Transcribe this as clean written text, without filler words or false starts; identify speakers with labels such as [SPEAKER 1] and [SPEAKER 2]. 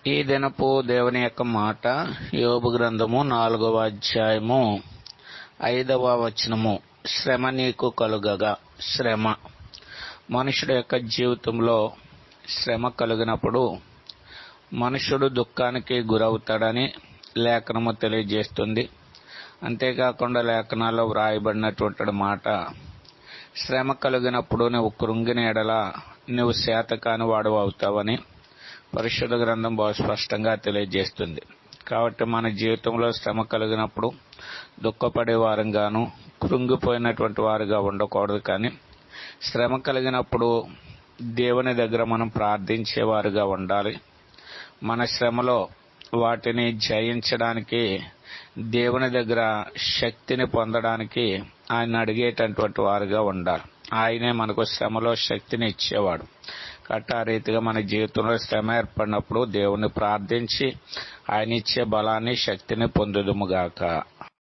[SPEAKER 1] ఈ దినపు దేవుని యొక్క మాట యోబు గ్రంథము 4వ అధ్యాయము 5వ వచనము. శ్రమ నీకు కలుగగా. శ్రమ మనుషుడు యొక్క జీవితంలో శ్రమ కలిగినప్పుడు మనుషుడు దుఃఖానికి గురవుతాడని లేఖనము తెలియజేస్తుంది. అంతేకాకుండా లేఖనాల్లో వ్రాయబడినటువంటి మాట, శ్రమ కలిగినప్పుడు నువ్వు కృంగిన ఎడల నువ్వు శాతకాని వాడు అవుతావని పరిశుద్ధ గ్రంథం బహు స్పష్టంగా తెలియజేస్తుంది. కాబట్టి మన జీవితంలో శ్రమ కలిగినప్పుడు దుఃఖపడే వారంగాను కృంగిపోయినటువంటి వారుగా ఉండకూడదు. కానీ శ్రమ కలిగినప్పుడు దేవుని దగ్గర మనం ప్రార్థించేవారుగా ఉండాలి. మన శ్రమలో వాటిని జయించడానికి, దేవుని దగ్గర శక్తిని పొందడానికి ఆయన అడిగేటటువంటి వారుగా ఉండాలి. ఆయనే మనకు శ్రమలో శక్తిని ఇచ్చేవాడు. కాబట్టి ఆ రీతిగా మన జీవితంలో శ్రమ ఏర్పడినప్పుడు దేవుని ప్రార్థించి ఆయన ఇచ్చే బలాన్ని, శక్తిని పొందుదుముగాక.